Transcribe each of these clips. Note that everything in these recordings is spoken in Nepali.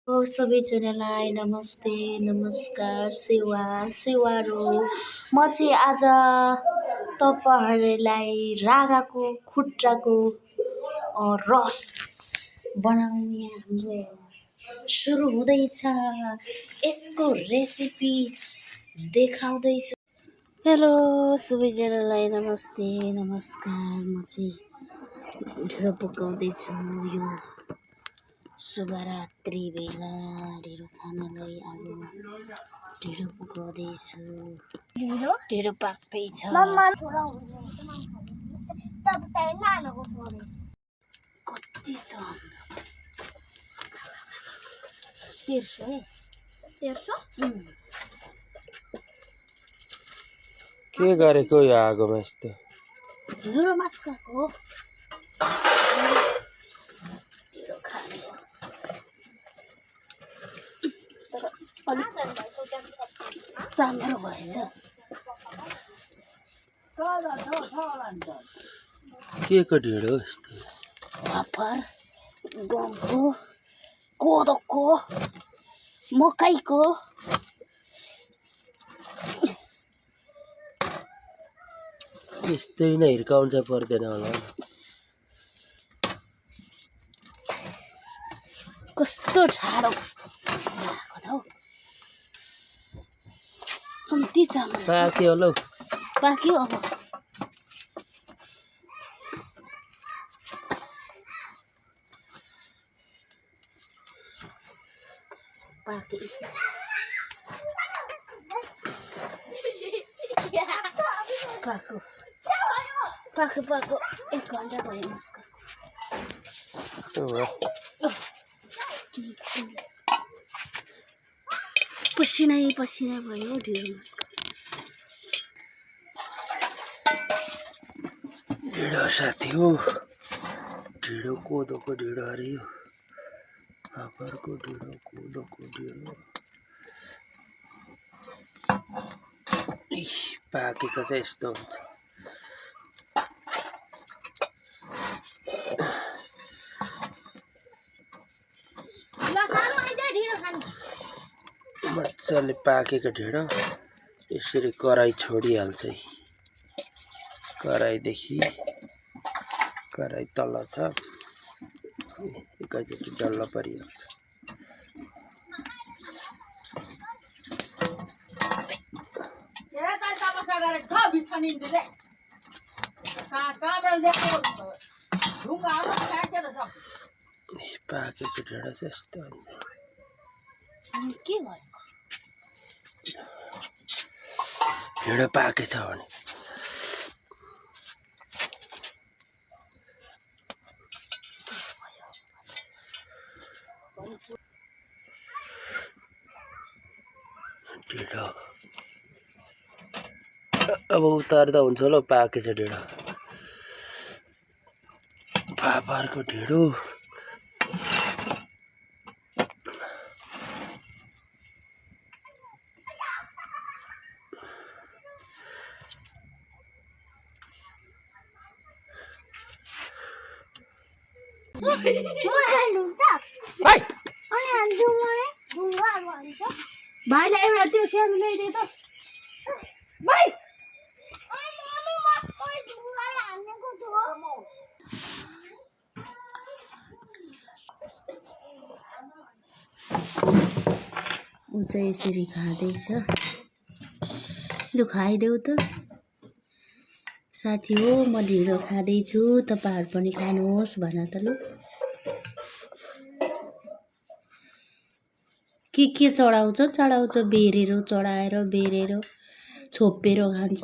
सबैजनालाई नमस्ते नमस्कार सेवा सेवारो म चाहिँ आज तपाईँहरूलाई राँगाको खुट्राको रस बनाउने हाम्रो सुरु हुँदैछ। यसको रेसिपी देखाउँदैछु। हेलो सबैजनालाई नमस्ते नमस्कार। म चाहिँ ढिँडो पकाउँदैछु। यो शुभरात्रि बेला ढिँडो खानलाई अब ढिँडो पकाउँदैछु। ढिँडो पाक्दैछ। कति छ 1300 के गरेको यो आगोमा यस्तो ढिँडो मास्काको ढिँडो खाने चाम्रो भएछ। के को ढिँडो यस्तो फापर गहुँको कोदोको मकैको यस्तै नै हिर्काउँछ पर्दैन होला। कस्तो ठाडो भएको हौ। कम्ती चाम्रो पाक्यो होला हौ। पाक्यो अब पाक्यो पाक्यो पाक्यो 1 घन्टा भयो यसको। पसिनै पसिना भयो ढिँडो मस्को। ढिँडो साथी हो। ढिँडो कोदोको ढिँडो अरे यो फापरको ढिँडो कोदोको ढिँडो। पाकेको चाहिँ यस्तो हुन्छ। मजाले पाकेको ढिँडो यसरी कराई छोडिहाल्छ। कराईदेखि कराई तल छ एकैचोटि डल्लो परिहाल्छ। पाकेको ढिँडो चाहिँ यस्तो हुन्छ। के गर्नु ढिँडो पाकेछ भने ढिँडो अब उतार्दा हुन्छ होला। पाकेछ ढिँडो फापरको ढिँडो। भाइलाई एउटा त्यो सानो ल्याइदिए त भाइ। ऊ चाहिँ यसरी खाँदैछ। लु खाइदेऊ त साथी हो। म ढिँडो खाँदैछु तपाईँहरू पनि खानुहोस् भन त लु। के चढाउँछ चढाउँछ बेरेर चढाएर बेरेर छोपेर खान्छ।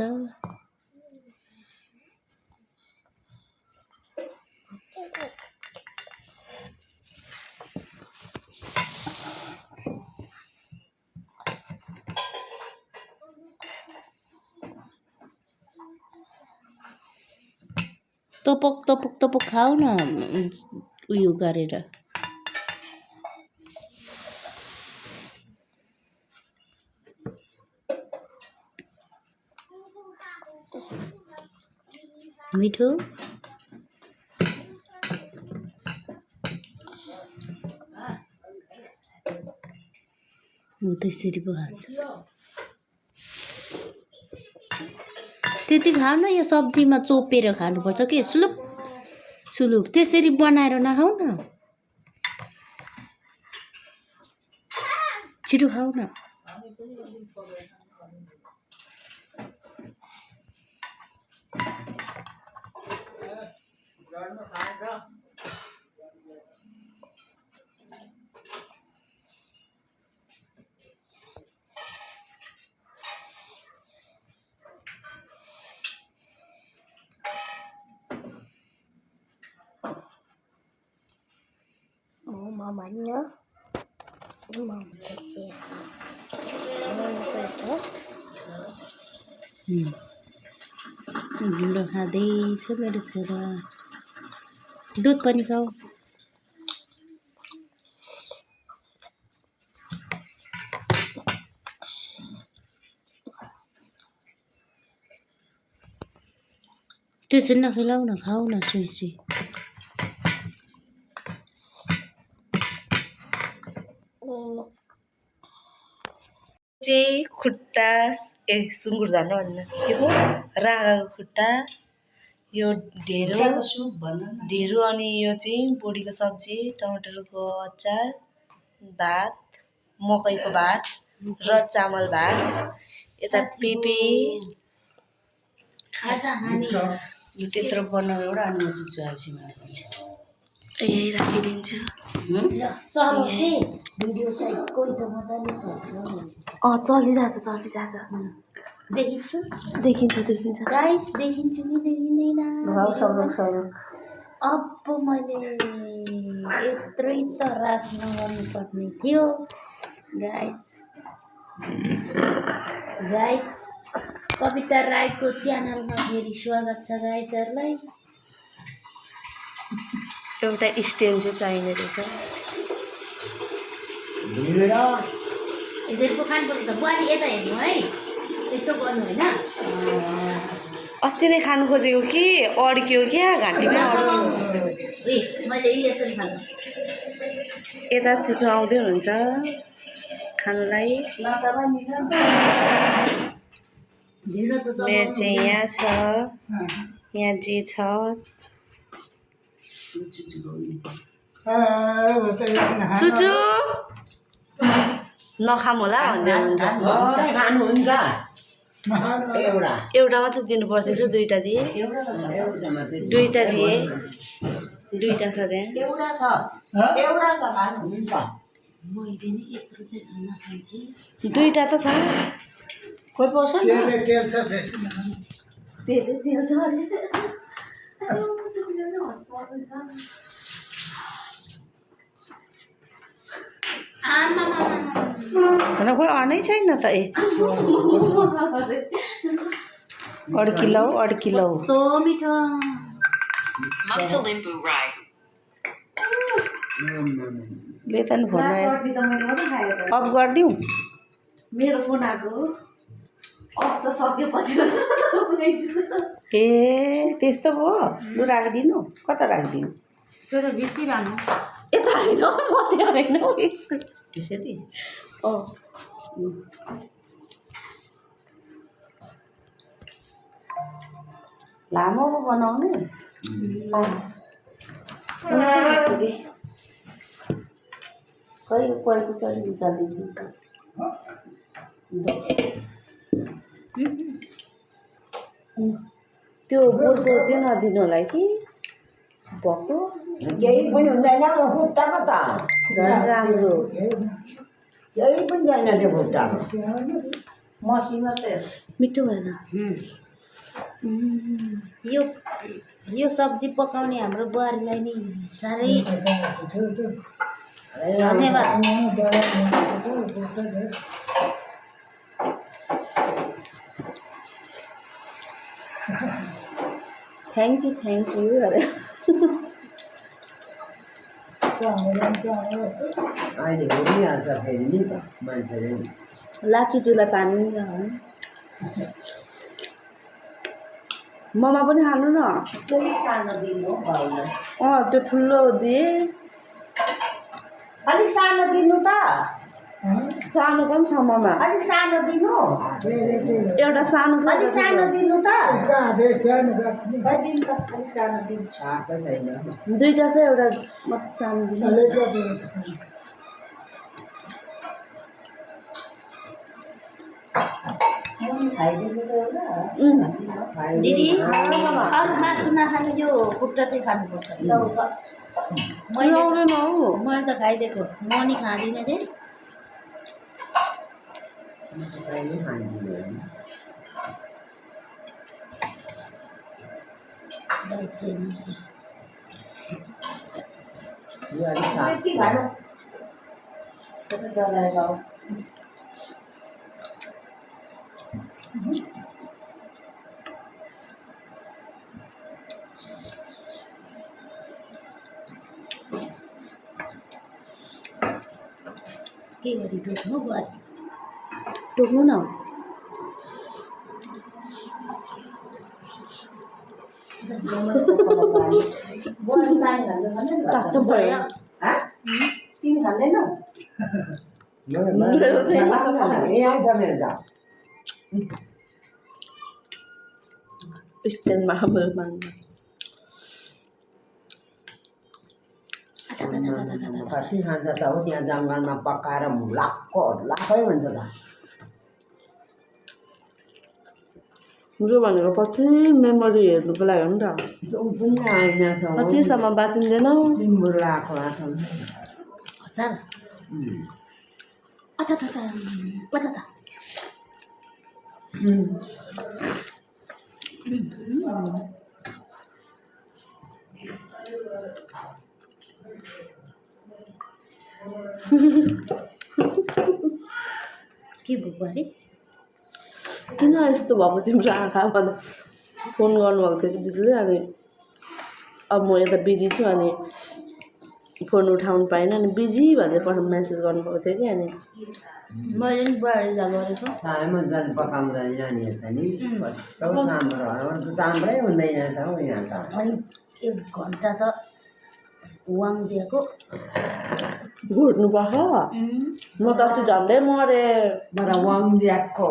तपक तपक तपक खाऊ न उयो गरेर। मिठो ऊ त्यसरी पो खान्छ त्यति खाऊ न यो सब्जीमा चोपेर खानुपर्छ के सुलुप सुलुप त्यसरी बनाएर नखाऊ न छिटो खाऊ न Mamanya ढिँडो खाँदैछ मेरो छोरा दुध पनि खाऊ त्यसरी नखेलाऊ न खाऊ न सुई चाहिँ खुट्टा सुँगुर धान भन्नु के पो राँगाको खुट्टा यो ढेँडो अनि यो चाहिँ बोडीको सब्जी टमाटरको अचार भात मकैको भात र चामल भात यता पेपे त्यत्रो बनाऊ एउटा अनि यही राखिदिन्छु भिडियो चाहिँ कोही त मजाले चल्छ चलिरहेछ देखिन्छ गाइस देखिन्छु कि देखिँदैन अब मैले यत्रै त रास नगर्नु पर्ने थियो गाइस कविता राईको च्यानलमा फेरि स्वागत छ गाइजहरूलाई एउटा स्ट्यान्ड चाहिँ चाहिने रहेछ यसरी पो खानुपर्छ बुहारी यता हेर्नु है त्यसो गर्नु होइन अस्ति नै खानु खोजेको कि अड्क्यो क्या घाँटीमा मैले यसरी खान्छ यता चुचो आउँदै हुनुहुन्छ खानुलाई ढिँडो त मेरो चाहिँ यहाँ छ यहाँ जे छ चुचु नखाम होला भन्दै हुनुहुन्छ एउटा मात्रै दिनु पर्दैछ दुईटा दिए दुईटा छ त्यहाँ मैले नि यत्रो चाहिँ खाना खान्थेँ दुईटा त छ कोही पाउँछ खोइ अनै छैन त अड्किलौ कस्तो मिठो बेतन फोन अफ गरिदिउँ मेरो फोन आएको अफ त सकेपछि ए त्यस्तो पो लु राखिदिनु कता राखिदिनु त्यो त बेचिरहनु यता होइन म त्यहाँ होइन त्यसरी लामो पो बनाउने कहिले चढी निकालिदिन्छु त्यो बोसो चाहिँ नदिनु होला कि भक्कु केही पनि हुँदैन खुट्टामा त झन् राम्रो केही पनि छैन त्यो खुट्टामा मसी मात्रै मिठो भएन यो सब्जी पकाउने हाम्रो बुहारीलाई नि साह्रै धन्यवाद थ्याङ्क यू अरे अहिले घुमिहाल्छ फेरि नि त मान्छेले लाचुचुलाई पानी ममा पनि खानु न सानो दिनु हो भाउलाई त्यो ठुलो दिए अलिक सानो दिनु त सानो पनि छ ममा अलिक सानो दिनु एउटा सानो छ अलिक सानो दिनु त सानो दिनु त अलिक सानो दिन्छु आएको छैन दुईटा छ एउटा मात्र सानो दिनु खाइदिनु त एउटा खाइदिनु। दिदी अरू मासु नखानु यो खुट्टा चाहिँ खानुपर्छ मैले लाउँदैन हौ मैले त खाइदिएको म नि खाँदिनँ रे कहिले खान्दिनँ होइन। यो अलिक सानो के खानु सबै डलाएर आऊ के गरी टोक्नु बुहारी टोक्नु न बुहारी पानी खान्छ भयो तिमी खाँदैनौ ए आउँछ मेरो त स्ट्यान्डमा हाम्रो माग्नु कति खान्छ त हो त्यहाँ जङ्गलमा पकाएर लाक्को लाक्कै हुन्छ त जो भनेको पछि मेमोरी हेर्नुको लागि हो नि त ऊ पनि आएन छ कतिसम्म बाँचिँदैन चिम्बुर लाएको आएको हजार अथा के भयो बुहारी किन यस्तो भएको तिम्रो आँखा भन्दा फोन गर्नुभएको थियो दिदीले अनि अब म यता बिजी छु अनि फोन उठाउनु पाइनँ अनि बिजी भन्दै पठाउनु मेसेज गर्नुभएको थियो कि अनि मैले नि बुहारीलाई गरेको साह्रै मजाले पकाउँदैन नानीहरू छ नि कस्तो चाम्रो अरू त चाम्रै हुँदैन त हौ यहाँ त अनि 1 घन्टा त वाङजियाको घुट्नुपर्छ म त अस्ति झन्डै मरेँ तर वाङज्याकको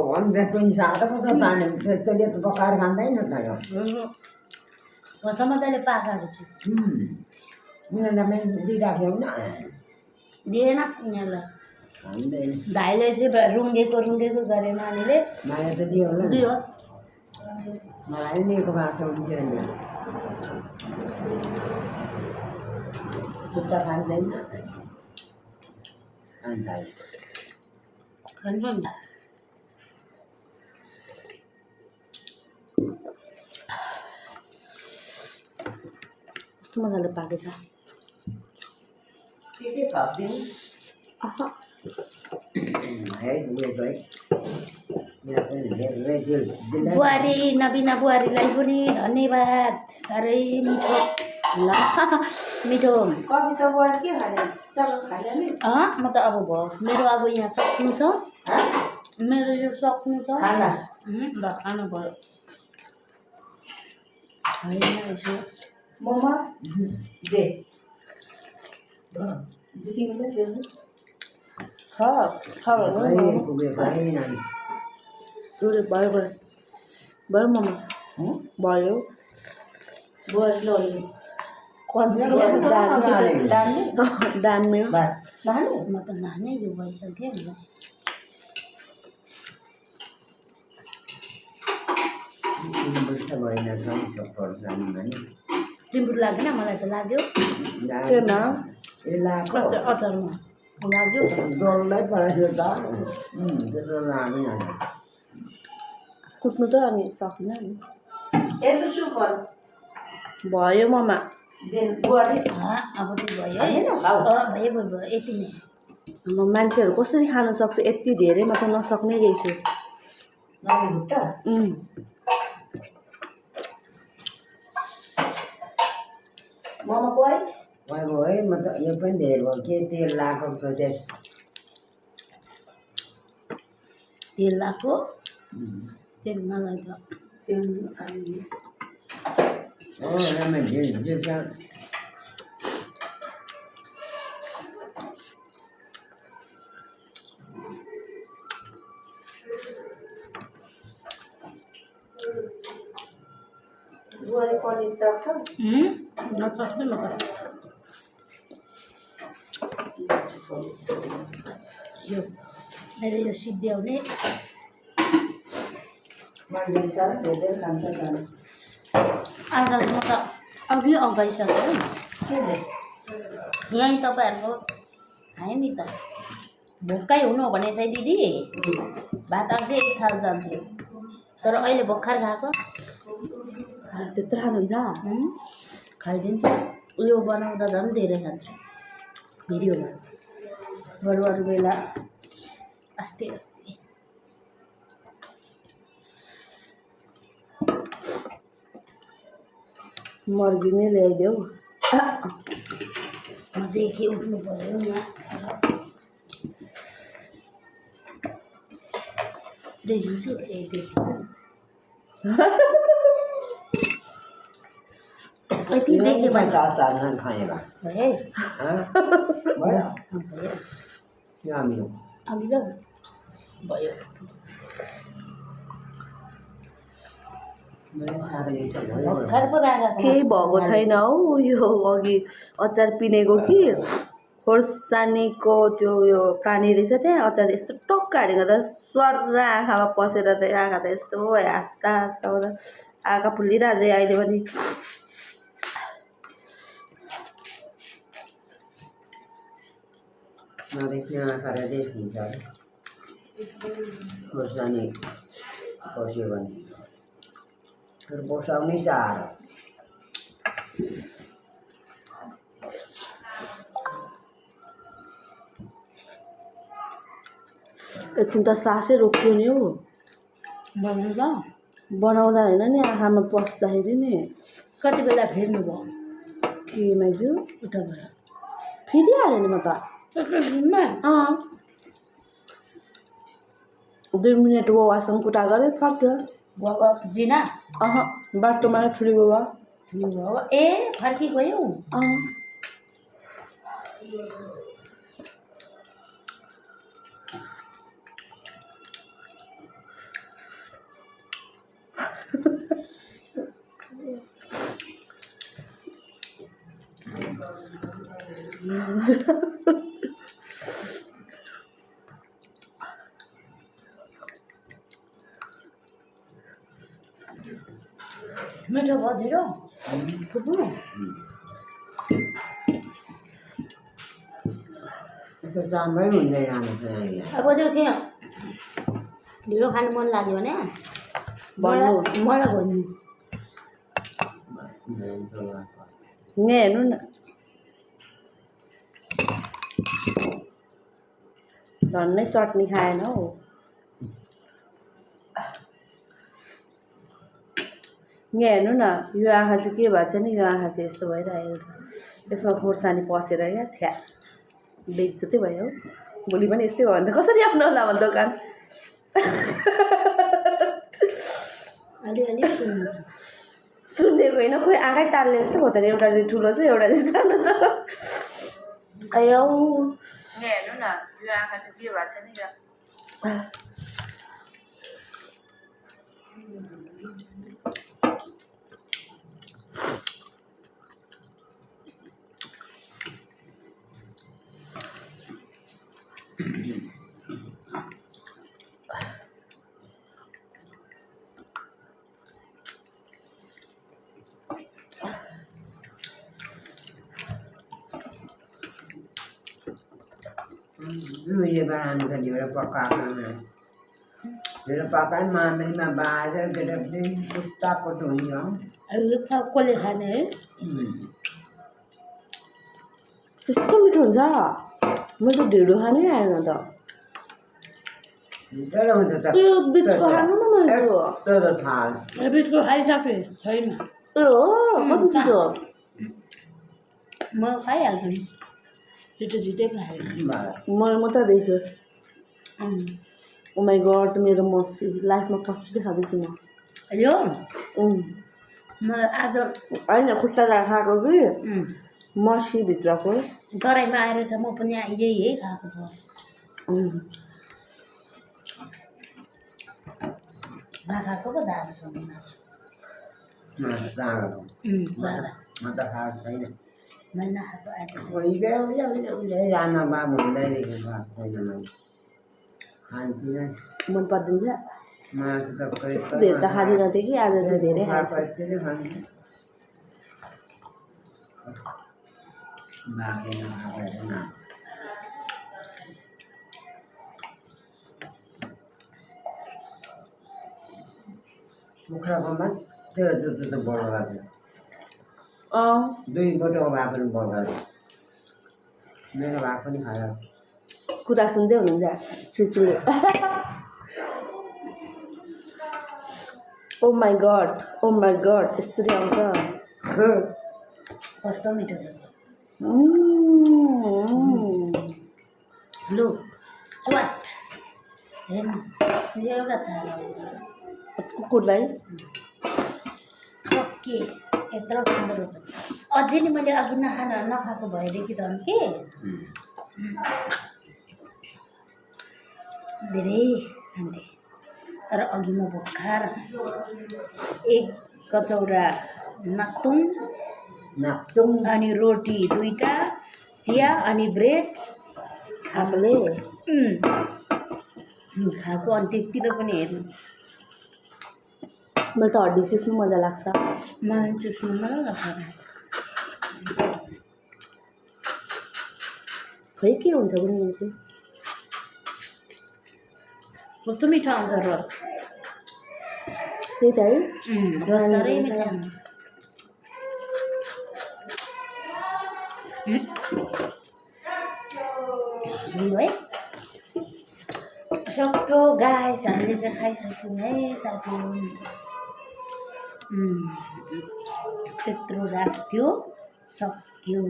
पनि साह्रो पो छ तान्ने त्यस्तोले त पकाएर खाँदैन त यो म त मजाले पाकाएको छु उनीहरूलाई दिइराख्यौ न दिएन उनीहरूलाई खाँदैन भाइले चाहिँ रुङ्गेको गरे नानीले माया त दियो होला नि दियो मलाई पनि दिएको भए त हुन्थ्यो नि खुट्टा खाँदैन अन्त खानु नि त कस्तो मजाले पाकेछ के थपिदिउँ है उयोको है यहाँ पनि धेरै जिल्ला बुहारी नबिना बुहारीलाई पनि धन्यवाद साह्रै मिठो ल मिठो कविता बुहारी के खाने चामल खाने नि म त अब भयो मेरो अब यहाँ सक्नु छ मेरो यो सक्नु छ खाना ल खानु भयो होइन यसो ममा जे तिमीले खेल्नु पुगेको है नानी भयो ममा भयो बुहारी लग्यो दामी म त नानै यो भइसक्यो होला भएन पर्छ टिम्बुर लाग्दैन मलाई त लाग्यो केमा अचारमा लाग्यो डल्लै परेको त त्यस्तो लाग्दैन कुट्नु त अनि सकिनँ नि हेर्नु सु पर भयो ममा बुहारी अब चाहिँ भयो है भयो यति नै म मान्छेहरू कसरी खान सक्छ यति धेरै म त नसक्ने रहेछु नानी भुट्टा ममा बुहारी भयो है म त यो पनि धेरै भयो के तेल लगाएको छ तेल लगाएको तेल नलाग्यो तेल बुहारी पनिर सक्छ नचक्ने म त यो मैले यो सिद्ध्याउने मैले सर धेरै खान्छ जानु आज म त अघि अगाइसकेँ के यहीँ तपाईँहरूको खाएँ नि त भोकै हुनु हो भने चाहिँ दिदी भात अझै एक थाल जान्थ्यो तर अहिले भर्खर खाएको त्यत्रो खानुहुन्छ खाइदिन्छु उयो बनाउँदा झन् धेरै खान्छु भिडियोमा बरु अरू बेला आस्ते आस्ते मर्गी नै ल्याइदेऊ म चाहिँ के उठ्नु पऱ्यो यहाँ देखिन्छु यति देखेँ भने अचार खाएगा भयो भयो भयो त्यो अमिलो अमिलो भयो मैले साह्रै इच्छा भयो भर्खर पो राखेको केही भएको छैन हौ यो अघि अचार पिनेको कि खोर्सानीको त्यो यो कानी रहेछ त्यहाँ अचार यस्तो टक्क हालेको त स्वर आँखामा पसेर त आँखा त यस्तो हाँस्दा हाँस्दा आँखा फुलिरहेको चाहिँ अहिले पनि नदेख्ने आँखाले देखिन्छ खोर्सानी पस्यो भने तर बसाउनै साह्रो एकछिन त सासै रोक्यो नि हौ बनाउँदा बनाउँदा होइन नि आँखामा पस्दाखेरि नि कति बेला फेर्नु भयो के माइजू उताबाट फेरिहालेँ नि म त एकैछिनमा 2 मिनट वासन कुटा गरेँ फर्क्यो गएको जिना बाटोमा ठुलो बाबा ठुलो भयो ए फर्की गयौ मिठो भयो ढिलो फुट्नु त्यो चाम्रै हुँदैन राम्रोसँग अब चाहिँ के ढिलो खानु मन लाग्यो भने भन्नु मलाई भन्नु यहाँ हेर्नु न झन्नै चटनी खाएन हौ यहाँ हेर्नु न यो आँखा चाहिँ के भएको छ नि यो आँखा चाहिँ यस्तो भइरहेको छ यसमा खोर्सानी पसेर क्या छ्या बेइज्जती भयो भोलि पनि यस्तै भयो भने त कसरी आउनु होला भने दोकान अलिअलि सुन्नु सुनेको होइन खोइ आँखै टाल्ने जस्तो भयो त एउटा चाहिँ ठुलो छ एउटा चाहिँ सानो छ आयो यहाँ हेर्नु न यो आँखा चाहिँ के भएको छ नि वीडियो बनाने का ढेर पकाना है ढेर पकाए मामले में बाहर गडबड़ी कुत्ता पटोइयो अरू कसले खाने है त्यस्तो मिठो हुन्छ मैले त ढिँडो खानै आएन त तर हुन्छ त यो बिचको खानु न मैले तर थाल बिचको खाइसकेँ छैन ए हो कति छिटो म खाइहाल्छु नि छिटो छिटै खाएँ मैले मात्रै देख्यो ओ माई गड मेरो मसी लाइफमा फर्स्ट खाँदैछु म यो उम्, म आज होइन खुट्टा खाएको कि मसी भित्रको तराईमा आएर चाहिँ म पनि यही है खाएको फर्स्ट नखाएको पो दाजुसँग मासु राँगाको म त खाएको छैन मैले नखाएको आज चाहिँ उहिले उहिले राना बाबु हुँदैदेखि खाएको छैन मैले खान्थिनँ मन पर्दैन मासु त यस्तो धेरै त खाँदिनँ थियो कि आज चाहिँ धेरै खाएको छु। कुखुराको मात्रै त्यो बर्गा छ अँ 2 बोटको भए पनि बर्गा छ मेरो भाग पनि खाएको छ कुरा सुन्दै हुनुहुन्छ चुचुले ओ माई गड यस्तरी आउँछ कस्तो मिठो छ त्यो Mm. लु स्वाट हेर्नु यो एउटा छाला कुकुरलाई सके यत्रो खाँदो रहेछ अझै नि मैले अघि नखाएको भएदेखि झन् के धेरै खान्थेँ तर अघि म भर्खर 1 कचौरा नाक्तुङ अनि रोटी 2टा चिया अनि ब्रेड आफूले खाएको अनि त्यतिले पनि हेर्नु मैले त हड्डी चुस्नु मजा लाग्छ मलाई चुस्नु मजा लाग्छ खै के हुन्छ कुनै चाहिँ कस्तो मिठो आउँछ रस त्यही त है रस साह्रै मिठो आउँछ लु है सक्यो गाइस हामीले चाहिँ खाइसक्यौँ है साथीहरू त्यत्रो रास थियो सक्यो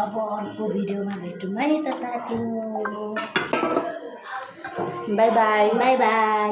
अब अर्को भिडियोमा भेटौँ है त साथीहरू बाई बाई बाई बाई